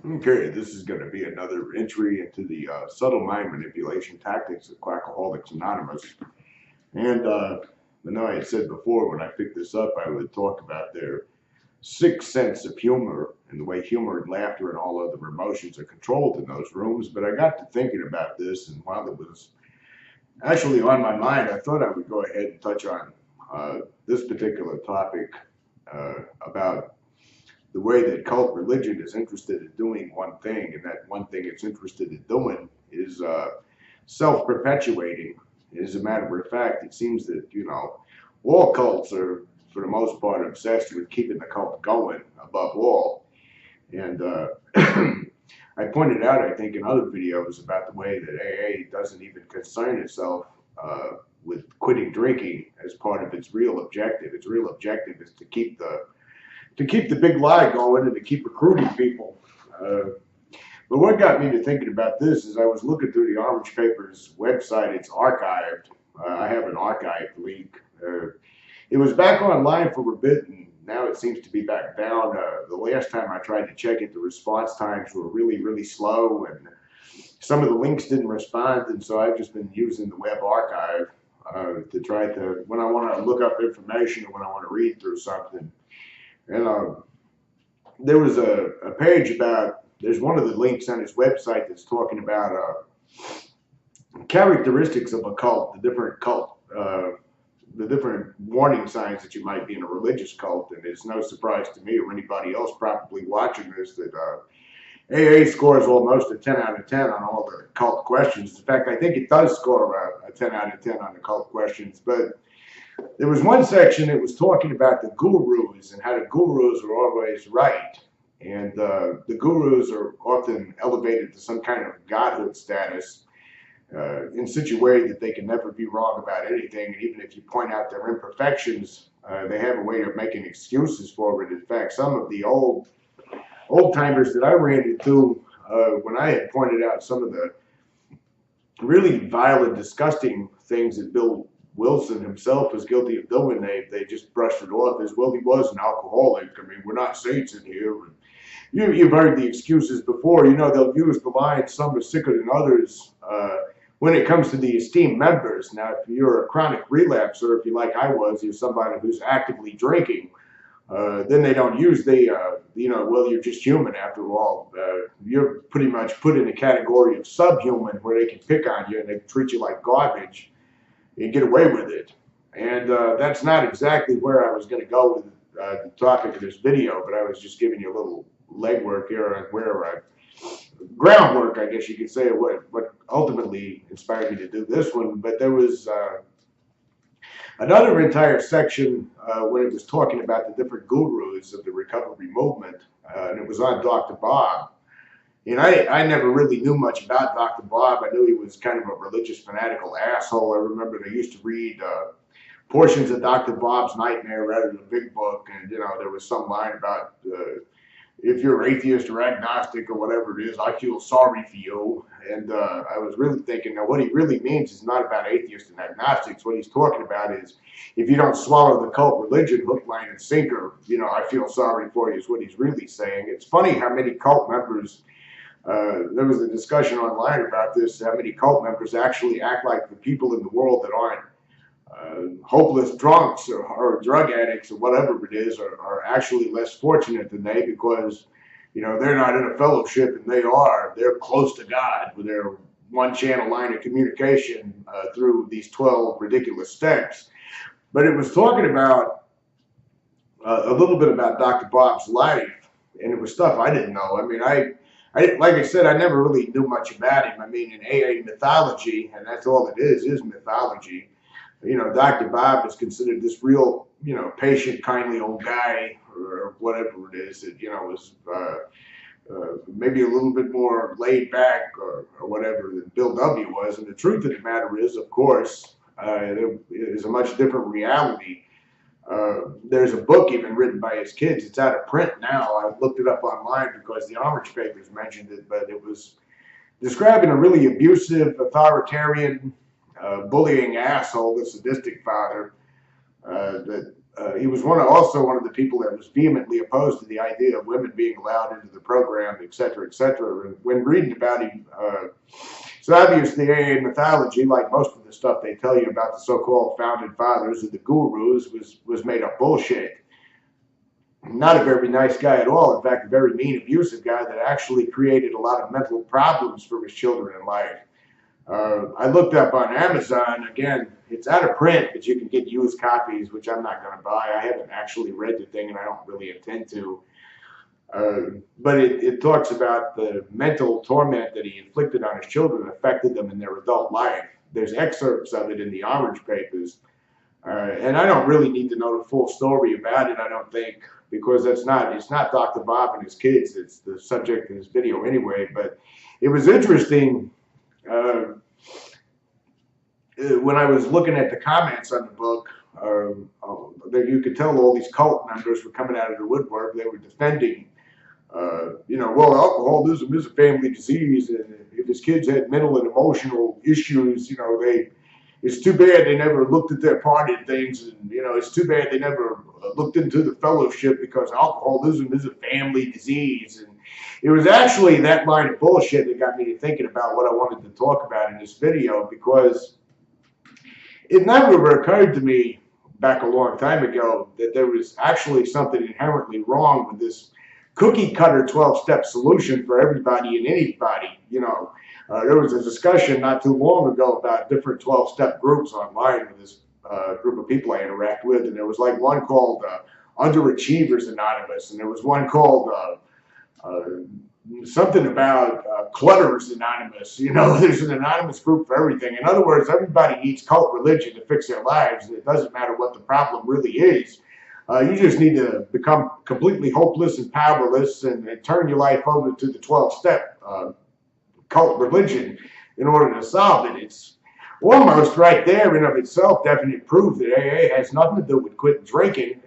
Okay, this is going to be another entry into the subtle mind manipulation tactics of Quackaholics Anonymous. And I know I had said before when I picked this up, I would talk about their sixth sense of humor and the way humor and laughter and all other emotions are controlled in those rooms. But I got to thinking about this, and while it was actually on my mind, I thought I would go ahead and touch on this particular topic about the way that cult religion is interested in doing one thing, and that one thing it's interested in doing is self-perpetuating. As a matter of fact, it seems that, all cults are, for the most part, obsessed with keeping the cult going above all. And I pointed out, I think, in other videos about the way that AA doesn't even concern itself with quitting drinking as part of its real objective. Its real objective is to keep the big lie going and to keep recruiting people. But what got me to thinking about this is I was looking through the Orange Paper's website. It's archived. I have an archived link. It was back online for a bit, and now it seems to be back down. The last time I tried to check it, the response times were really, really slow, and some of the links didn't respond, and so I've just been using the web archive to try to, when I want to look up information or when I want to read through something. And there was a page about, there's one of the links on his website that's talking about characteristics of a cult, the different warning signs that you might be in a religious cult. And it's no surprise to me or anybody else probably watching this that AA scores almost a 10 out of 10 on all the cult questions. In fact, I think it does score a 10 out of 10 on the cult questions. But there was one section that was talking about the gurus and how the gurus are always right. And the gurus are often elevated to some kind of godhood status in such a way that they can never be wrong about anything. And even if you point out their imperfections, they have a way of making excuses for it. In fact, some of the old timers that I ran into, when I had pointed out some of the really violent, disgusting things that Bill Wilson himself was guilty of doing, they just brushed it off as, well, he was an alcoholic. I mean, we're not saints in here. You've heard the excuses before. They'll use the line, some are sicker than others, when it comes to the esteemed members. Now, if you're a chronic relapser, if you like I was, you're somebody who's actively drinking, then they don't use the, well, you're just human after all. You're pretty much put in the category of subhuman where they can pick on you and they treat you like garbage and get away with it. And that's not exactly where I was going to go with the topic of this video, but I was just giving you a little legwork here on where groundwork, I guess you could say, what ultimately inspired me to do this one. But there was another entire section when it was talking about the different gurus of the recovery movement, and it was on Dr. Bob. And I never really knew much about Dr. Bob. I knew he was kind of a religious fanatical asshole. I remember I used to read portions of Dr. Bob's Nightmare rather than a big book, and there was some line about if you're atheist or agnostic or whatever it is, I feel sorry for you. And I was really thinking, now what he really means is not about atheists and agnostics. What he's talking about is if you don't swallow the cult religion hook, line, and sinker, I feel sorry for you is what he's really saying. It's funny how many cult members, there was a discussion online about this, how many cult members actually act like the people in the world that aren't hopeless drunks or drug addicts or whatever it is are actually less fortunate than they, because they're not in a fellowship and they're close to God with their one channel line of communication through these 12 ridiculous steps. But it was talking about a little bit about Dr. Bob's life, and it was stuff I didn't know. I mean, I like I said, I never really knew much about him. I mean, in AA mythology, and that's all it is mythology. Dr. Bob is considered this real, patient, kindly old guy, or whatever it is, that, was maybe a little bit more laid back or whatever than Bill W. was. And the truth of the matter is, of course, there is a much different reality. There's a book even written by his kids. It's out of print now. I looked it up online because the Orange Papers mentioned it, but it was describing a really abusive, authoritarian, bullying asshole, the sadistic father, that he was also one of the people that was vehemently opposed to the idea of women being allowed into the program, et cetera, et cetera. When reading about him, it's obvious the AA mythology, like most of the stuff they tell you about the so-called founding fathers or the gurus, was made up bullshit. Not a very nice guy at all. In fact, a very mean, abusive guy that actually created a lot of mental problems for his children in life. I looked up on Amazon. Again, it's out of print, but you can get used copies, which I'm not going to buy. I haven't actually read the thing, and I don't really intend to. But it talks about the mental torment that he inflicted on his children affected them in their adult life. There's excerpts of it in the Orange Papers. And I don't really need to know the full story about it, I don't think, because it's not Dr. Bob and his kids. It's the subject of this video anyway. But it was interesting. When I was looking at the comments on the book, that you could tell all these cult members were coming out of the woodwork. They were defending, well, alcoholism is a family disease, and if his kids had mental and emotional issues, it's too bad they never looked at their part in things, and it's too bad they never looked into the fellowship, because alcoholism is a family disease. And it was actually that line of bullshit that got me to thinking about what I wanted to talk about in this video, because it never occurred to me back a long time ago that there was actually something inherently wrong with this cookie cutter 12-step solution for everybody and anybody. There was a discussion not too long ago about different 12-step groups online with this group of people I interact with, and there was like one called Underachievers Anonymous, and there was one called something about Clutters Anonymous. There's an anonymous group for everything. In other words, everybody needs cult religion to fix their lives, and it doesn't matter what the problem really is. You just need to become completely hopeless and powerless and turn your life over to the 12-step cult religion in order to solve it. It's almost right there in of itself definite proof that AA has nothing to do with quitting drinking,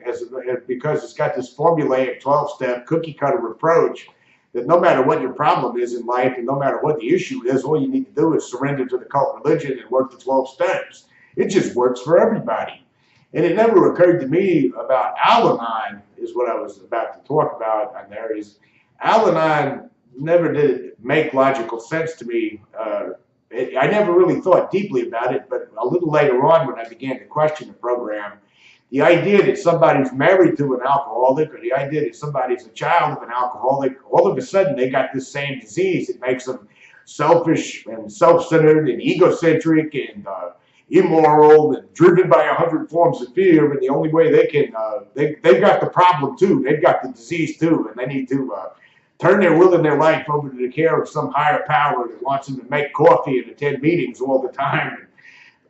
because it's got this formulaic 12-step cookie cutter approach that no matter what your problem is in life and no matter what the issue is, all you need to do is surrender to the cult religion and work the 12 steps. It just works for everybody. And it never occurred to me about Al-Anon, is what I was about to talk about on there, is Al-Anon never did make logical sense to me. I never really thought deeply about it, but a little later on when I began to question the program, the idea that somebody's married to an alcoholic, or the idea that somebody's a child of an alcoholic, all of a sudden they got this same disease. It makes them selfish and self-centered and egocentric and immoral and driven by 100 forms of fear. And the only way they can, they've got the problem too. They've got the disease too, and they need to turn their will and their life over to the care of some higher power that wants them to make coffee and attend meetings all the time,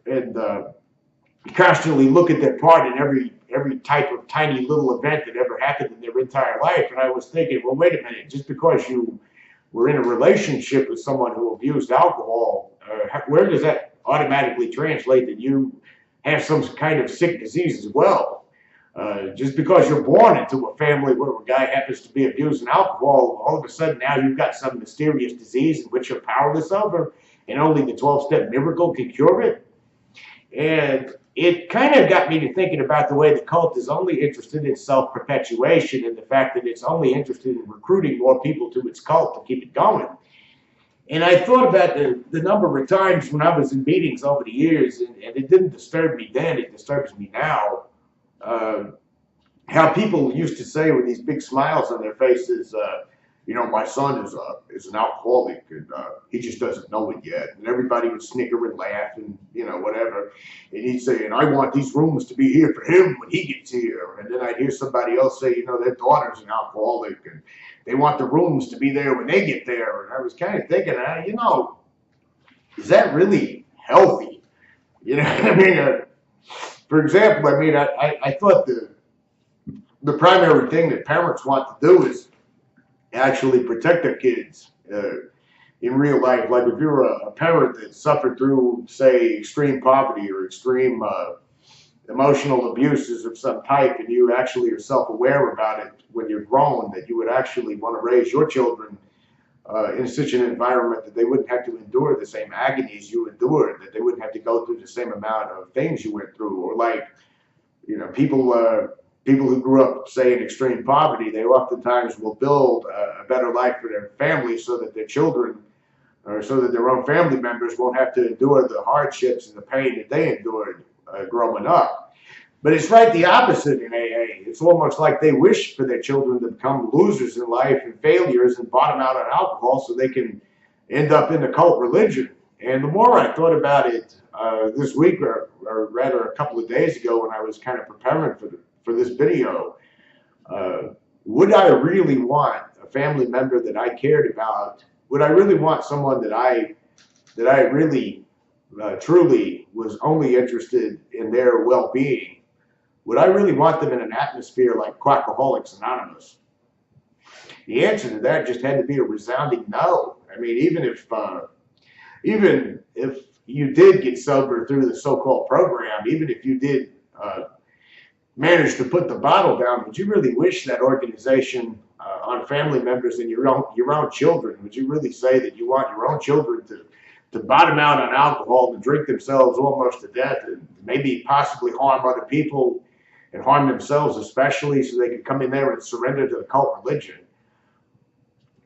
and constantly look at their part in every type of tiny little event that ever happened in their entire life. And I was thinking, well, wait a minute, just because you were in a relationship with someone who abused alcohol, where does that automatically translate that you have some kind of sick disease as well? Just because you're born into a family where a guy happens to be abusing alcohol, all of a sudden now you've got some mysterious disease in which you're powerless over, and only the 12-step miracle can cure it. And it kind of got me to thinking about the way the cult is only interested in self-perpetuation, and the fact that it's only interested in recruiting more people to its cult to keep it going. And I thought about the number of times when I was in meetings over the years, and it didn't disturb me then, it disturbs me now, how people used to say with these big smiles on their faces, my son is an alcoholic, and he just doesn't know it yet. And everybody would snicker and laugh and, whatever. And he'd say, and I want these rooms to be here for him when he gets here. And then I'd hear somebody else say, their daughter's an alcoholic, and they want the rooms to be there when they get there. And I was kind of thinking, is that really healthy? For example, I thought the primary thing that parents want to do is actually protect their kids in real life. Like if you're a parent that suffered through, say, extreme poverty or extreme emotional abuses of some type, and you actually are self-aware about it when you're grown, that you would actually want to raise your children in such an environment that they wouldn't have to endure the same agonies you endured, that they wouldn't have to go through the same amount of things you went through. Or like You know, people who grew up, say, in extreme poverty, they oftentimes will build a better life for their family so that their children, or so that their own family members won't have to endure the hardships and the pain that they endured growing up. But it's right the opposite in AA. It's almost like they wish for their children to become losers in life and failures and bottom out on alcohol so they can end up in the cult religion. And the more I thought about it this week, or rather a couple of days ago when I was kind of preparing for this video, would I really want a family member that I cared about? Would I really want someone that I really truly was only interested in their well-being? Would I really want them in an atmosphere like Quackaholics Anonymous? The answer to that just had to be a resounding no. I mean, even if you did get sober through the so-called program, even if you did manage to put the bottle down, would you really wish that organization on family members and your own children? Would you really say that you want your own children to bottom out on alcohol, to drink themselves almost to death, and maybe possibly harm other people and harm themselves especially, so they can come in there and surrender to the cult religion?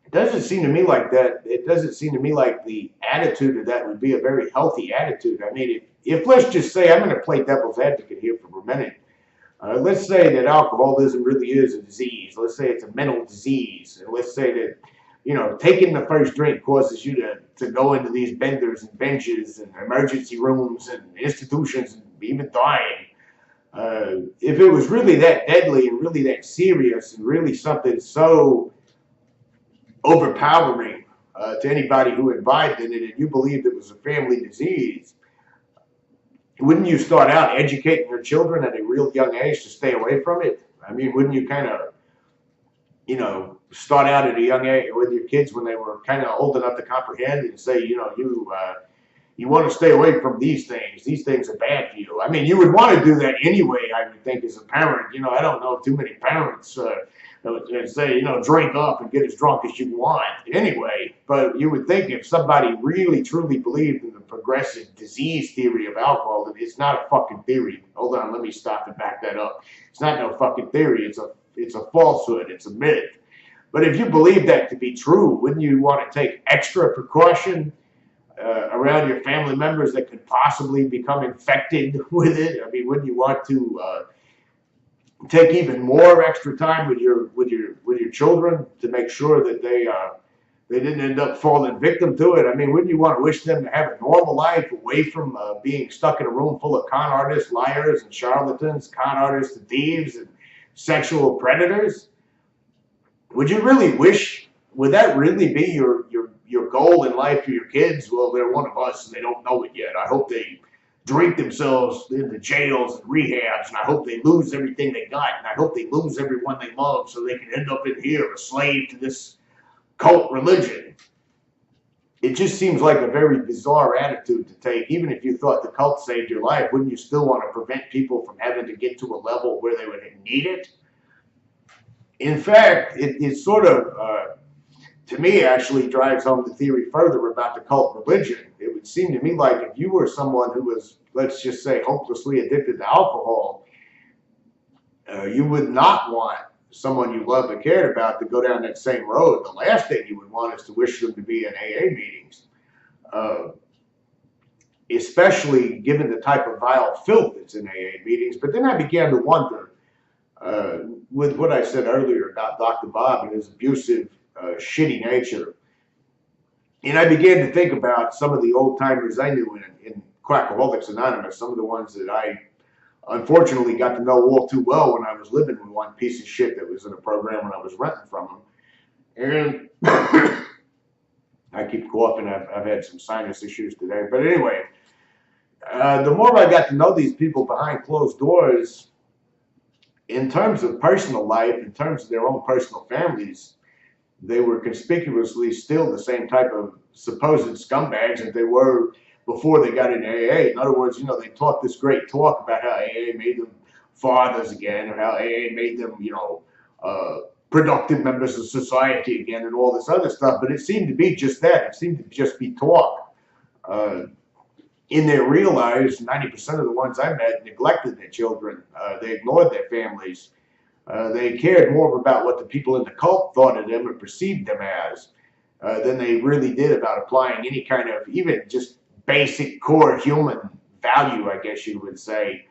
It doesn't seem to me like that. It doesn't seem to me like the attitude of that would be a very healthy attitude. I mean, if let's just say, I'm going to play devil's advocate here for a minute. Let's say that alcoholism really is a disease. Let's say it's a mental disease. And let's say that, you know, taking the first drink causes you to go into these benders and benches and emergency rooms and institutions and even dying. If it was really that deadly and really that serious and really something so overpowering to anybody who imbibed in it, and you believed it was a family disease, wouldn't you start out educating your children at a real young age to stay away from it? I mean, wouldn't you kind of, you know, start out at a young age with your kids when they were kind of old enough to comprehend and say, you know, you want to stay away from these things. These things are bad for you. I mean, you would want to do that anyway, I would think, as a parent. You know, I don't know too many parents that say, you know, drink up and get as drunk as you want anyway. But you would think if somebody really, truly believed in the progressive disease theory of alcohol, that it's not a fucking theory. Hold on, let me stop and back that up. It's not no fucking theory. It's a falsehood. It's a myth. But if you believe that to be true, wouldn't you want to take extra precaution around your family members that could possibly become infected with it? I mean, wouldn't you want to take even more extra time with your children to make sure that they didn't end up falling victim to it? I mean, wouldn't you want to wish them to have a normal life away from being stuck in a room full of con artists, liars, and charlatans, con artists, and thieves, and sexual predators? Would you really wish? Would that really be your goal in life for your kids? Well, they're one of us and they don't know it yet. I hope they drink themselves into jails and rehabs, and I hope they lose everything they got, and I hope they lose everyone they love so they can end up in here a slave to this cult religion. It just seems like a very bizarre attitude to take. Even if you thought the cult saved your life, wouldn't you still want to prevent people from having to get to a level where they would need it? In fact, it sort of, to me, actually drives home the theory further about the cult religion. It would seem to me like if you were someone who was, let's just say, hopelessly addicted to alcohol, you would not want someone you loved and cared about to go down that same road. The last thing you would want is to wish them to be in AA meetings, especially given the type of vile filth that's in AA meetings. But then I began to wonder, with what I said earlier about Dr. Bob and his abusive, shitty nature. And I began to think about some of the old timers I knew in Quackaholics Anonymous, some of the ones that I unfortunately got to know all too well when I was living with one piece of shit that was in a program when I was renting from him. And I keep coughing. I've had some sinus issues today. But anyway, the more I got to know these people behind closed doors, in terms of personal life, in terms of their own personal families, they were conspicuously still the same type of supposed scumbags that they were before they got into AA. In other words, you know, they talk this great talk about how AA made them fathers again, or how AA made them, you know, productive members of society again, and all this other stuff. But it seemed to be just that. It seemed to just be talk. in their real lives, 90% of the ones I met neglected their children. They ignored their families. They cared more about what the people in the cult thought of them or perceived them as than they really did about applying any kind of even just basic core human value, I guess you would say,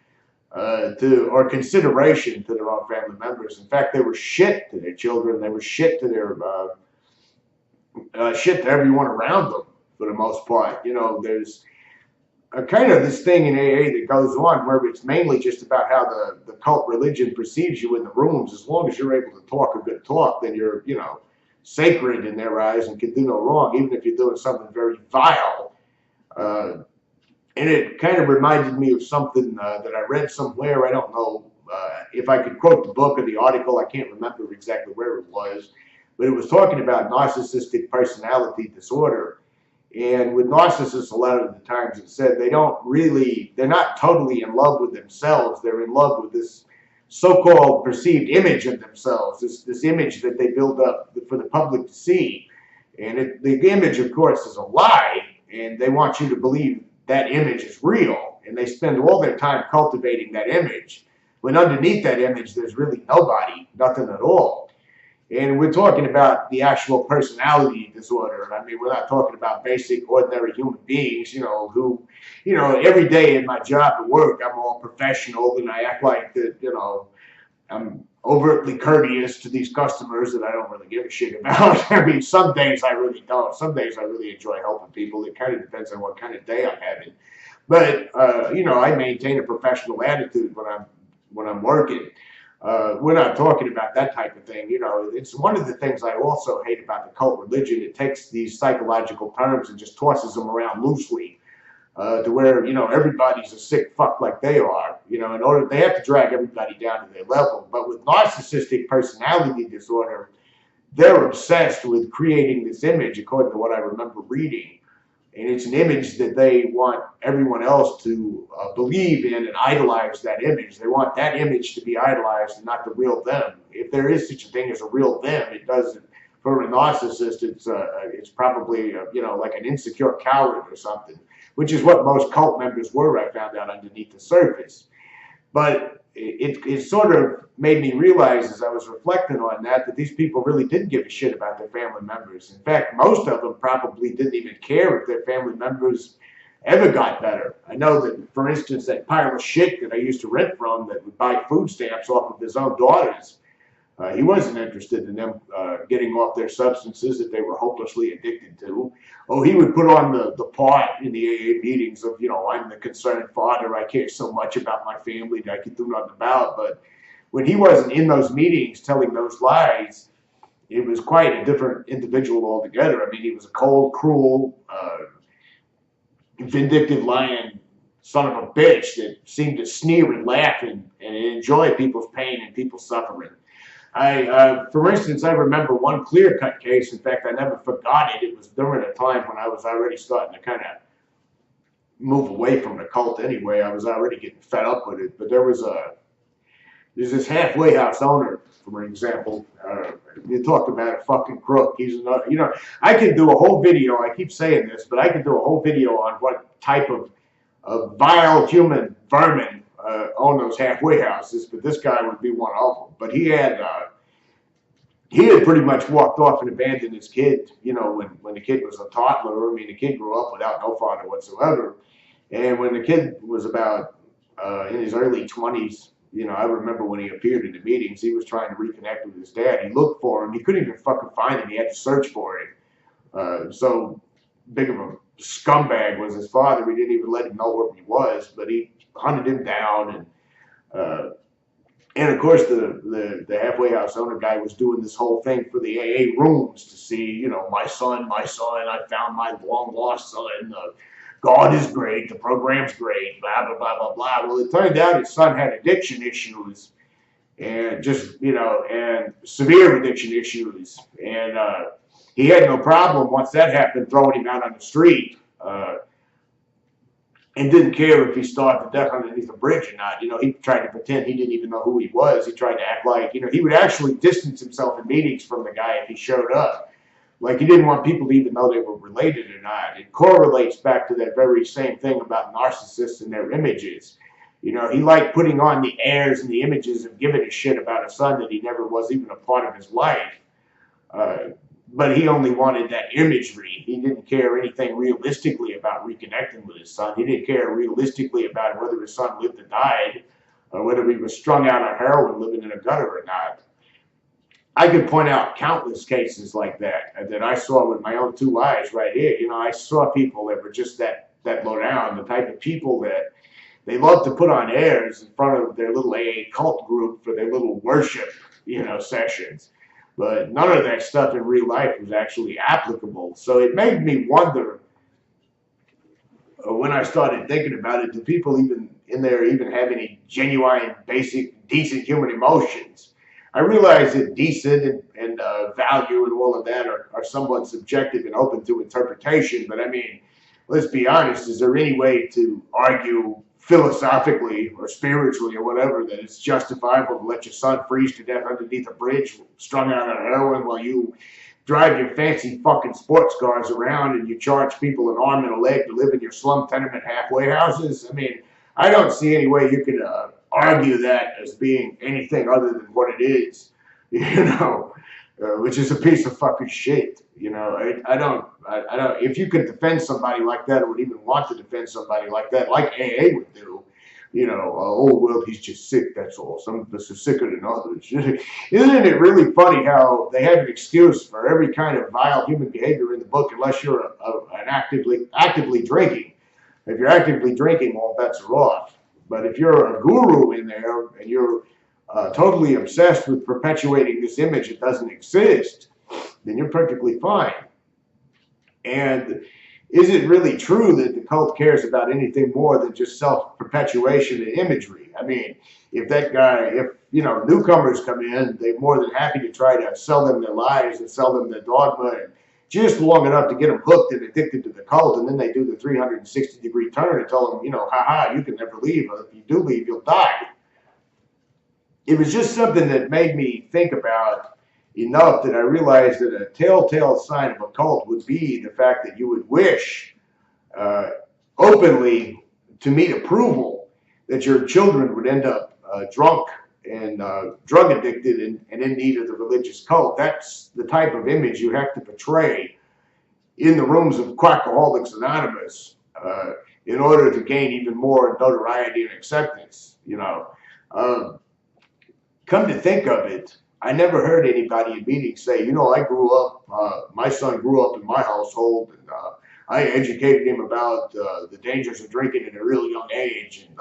or consideration to their own family members. In fact, they were shit to their children. They were shit to their shit to everyone around them for the most part. You know, there's a kind of this thing in AA that goes on where it's mainly just about how the cult religion perceives you in the rooms. As long as you're able to talk a good talk, then you're, you know, sacred in their eyes and can do no wrong, even if you're doing something very vile. And it kind of reminded me of something that I read somewhere. I don't know if I could quote the book or the article. I can't remember exactly where it was. But it was talking about narcissistic personality disorder. And with narcissists, a lot of the times it said they're not totally in love with themselves. They're in love with this so-called perceived image of themselves, this image that they build up for the public to see. And the image, of course, is a lie. And they want you to believe that image is real. And they spend all their time cultivating that image. When underneath that image, there's really nobody, nothing at all. And we're talking about the actual personality disorder. I mean, we're not talking about basic, ordinary human beings, you know, who, you know, every day in my job at work, I'm all professional and I act like that, you know, I'm overtly courteous to these customers that I don't really give a shit about. I mean, some days I really don't. Some days I really enjoy helping people. It kind of depends on what kind of day I'm having. But, you know, I maintain a professional attitude when I'm working. We're not talking about that type of thing. You know, it's one of the things I also hate about the cult religion. It takes these psychological terms and just tosses them around loosely to where, you know, everybody's a sick fuck like they are. You know, they have to drag everybody down to their level. But with narcissistic personality disorder, they're obsessed with creating this image, according to what I remember reading. And it's an image that they want everyone else to believe in and idolize that image. They want that image to be idolized and not the real them. If there is such a thing as a real them, it doesn't. For a narcissist, it's probably you know, like an insecure coward or something, which is what most cult members were. I found out underneath the surface, but it sort of made me realize as I was reflecting on that these people really didn't give a shit about their family members. In fact, most of them probably didn't even care if their family members ever got better. I know that, for instance, that pile of shit that I used to rent from that would buy food stamps off of his own daughters, he wasn't interested in them getting off their substances that they were hopelessly addicted to. Oh, he would put on the part in the AA meetings of, you know, I'm the concerned father. I care so much about my family that I can do nothing about. But when he wasn't in those meetings telling those lies, it was quite a different individual altogether. I mean, he was a cold, cruel, vindictive, lying son of a bitch that seemed to sneer and laugh and enjoy people's pain and people's suffering. For instance, I remember one clear-cut case. In fact, I never forgot it. It was during a time when I was already starting to kind of move away from the cult anyway. I was already getting fed up with it. But there's this halfway house owner, for example. You talked about a fucking crook. He's another, you know, I could do a whole video. I keep saying this, but I could do a whole video on what type of vile human vermin own those halfway houses, but this guy would be one of them. But he had pretty much walked off and abandoned his kid, you know, when the kid was a toddler. I mean, the kid grew up without no father whatsoever. And when the kid was about in his early 20s, you know, I remember when he appeared in the meetings, he was trying to reconnect with his dad. He looked for him. He couldn't even fucking find him. He had to search for him. So big of a scumbag was his father. He didn't even let him know where he was, but he hunted him down. And of course, the halfway house owner guy was doing this whole thing for the AA rooms to see, you know, my son, I found my long lost son. God is great, the program's great, blah, blah, blah, blah, blah. Well, it turned out his son had addiction issues and just, you know, and severe addiction issues. And he had no problem once that happened throwing him out on the street. And didn't care if he starved to death underneath a bridge or not. You know, he tried to pretend he didn't even know who he was. He tried to act like, you know, he would actually distance himself in meetings from the guy if he showed up. Like he didn't want people to even know they were related or not. It correlates back to that very same thing about narcissists and their images. You know, he liked putting on the airs and the images of giving a shit about a son that he never was even a part of his life. But he only wanted that imagery. He didn't care anything realistically about reconnecting with his son. He didn't care realistically about whether his son lived or died, or whether he was strung out on heroin living in a gutter or not. I could point out countless cases like that I saw with my own two eyes right here. You know, I saw people that were just that low down, the type of people that they love to put on airs in front of their little AA cult group for their little worship, you know, sessions. But none of that stuff in real life was actually applicable. So it made me wonder, when I started thinking about it, do people even in there even have any genuine, basic, decent human emotions? I realize that decent and value and all of that are somewhat subjective and open to interpretation. But I mean, let's be honest, is there any way to argue philosophically or spiritually or whatever that it's justifiable to let your son freeze to death underneath a bridge, strung out on heroin, while you drive your fancy fucking sports cars around and you charge people an arm and a leg to live in your slum tenement halfway houses? I mean, I don't see any way you can argue that as being anything other than what it is, you know, which is a piece of fucking shit. You know, I don't, if you could defend somebody like that, or would even want to defend somebody like that, like AA would do, you know, oh, well, he's just sick, that's all. Some of us are sicker than others. Isn't it really funny how they have an excuse for every kind of vile human behavior in the book, unless you're an actively drinking. If you're actively drinking, all bets are off. But if you're a guru in there and you're totally obsessed with perpetuating this image that doesn't exist, then you're perfectly fine. And is it really true that the cult cares about anything more than just self-perpetuation and imagery? I mean, if that guy, if, you know, newcomers come in, they're more than happy to try to sell them their lies and sell them their dogma, and just long enough to get them hooked and addicted to the cult, and then they do the 360-degree turn and tell them, you know, haha, you can never leave, or if you do leave, you'll die. It was just something that made me think about enough that I realized that a telltale sign of a cult would be the fact that you would wish openly to meet approval that your children would end up drunk and drug addicted and in need of the religious cult. That's the type of image you have to portray in the rooms of Quackaholics Anonymous in order to gain even more notoriety and acceptance, you know. Come to think of it, I never heard anybody in meetings say, you know, I grew up, my son grew up in my household, and I educated him about the dangers of drinking at a real young age, and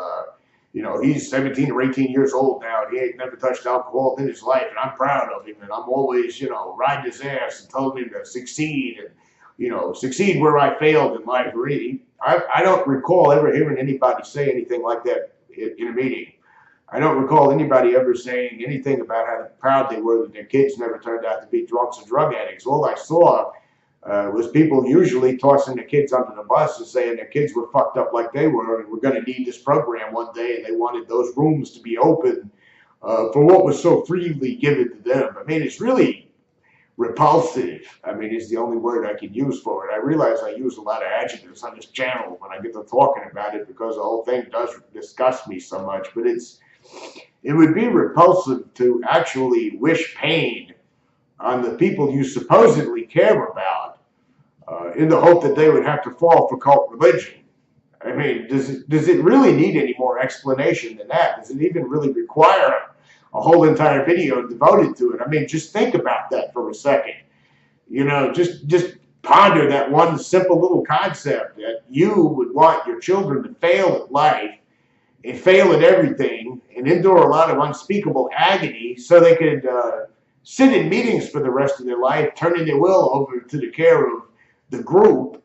you know, he's 17 or 18 years old now, and he ain't never touched alcohol in his life, and I'm proud of him, and I'm always, you know, riding his ass and telling him to succeed, and, you know, succeed where I failed in life. I don't recall ever hearing anybody say anything like that in a meeting. I don't recall anybody ever saying anything about how proud they were that their kids never turned out to be drunks or drug addicts. All I saw was people usually tossing their kids under the bus and saying their kids were fucked up like they were, and we're going to need this program one day, and they wanted those rooms to be open for what was so freely given to them. I mean, it's really repulsive, I mean, is the only word I can use for it. I realize I use a lot of adjectives on this channel when I get to talking about it because the whole thing does disgust me so much, but it would be repulsive to actually wish pain on the people you supposedly care about in the hope that they would have to fall for cult religion. I mean, does it really need any more explanation than that? Does it even really require a whole entire video devoted to it? I mean, just think about that for a second. You know, just ponder that one simple little concept that you would want your children to fail at life and fail at everything and endure a lot of unspeakable agony so they could sit in meetings for the rest of their life, turning their will over to the care of the group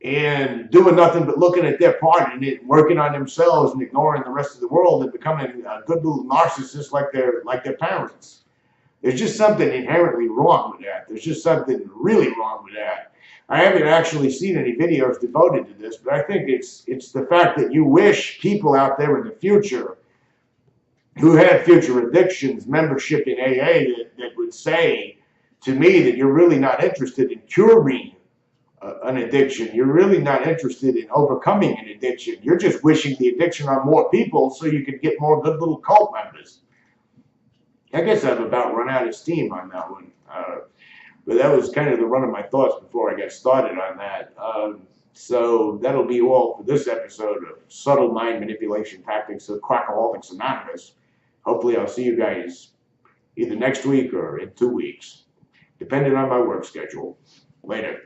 and doing nothing but looking at their part in it, working on themselves and ignoring the rest of the world and becoming a good little narcissist like their parents. There's just something inherently wrong with that. There's just something really wrong with that. I haven't actually seen any videos devoted to this, but I think it's the fact that you wish people out there in the future who had future addictions, membership in AA, that would say to me that you're really not interested in curing an addiction. You're really not interested in overcoming an addiction. You're just wishing the addiction on more people so you could get more good little cult members. I guess I've about run out of steam on that one. But that was kind of the run of my thoughts before I got started on that. So that'll be all for this episode of Subtle Mind Manipulation Tactics of Quackaholics Anonymous. Hopefully I'll see you guys either next week or in 2 weeks, depending on my work schedule. Later.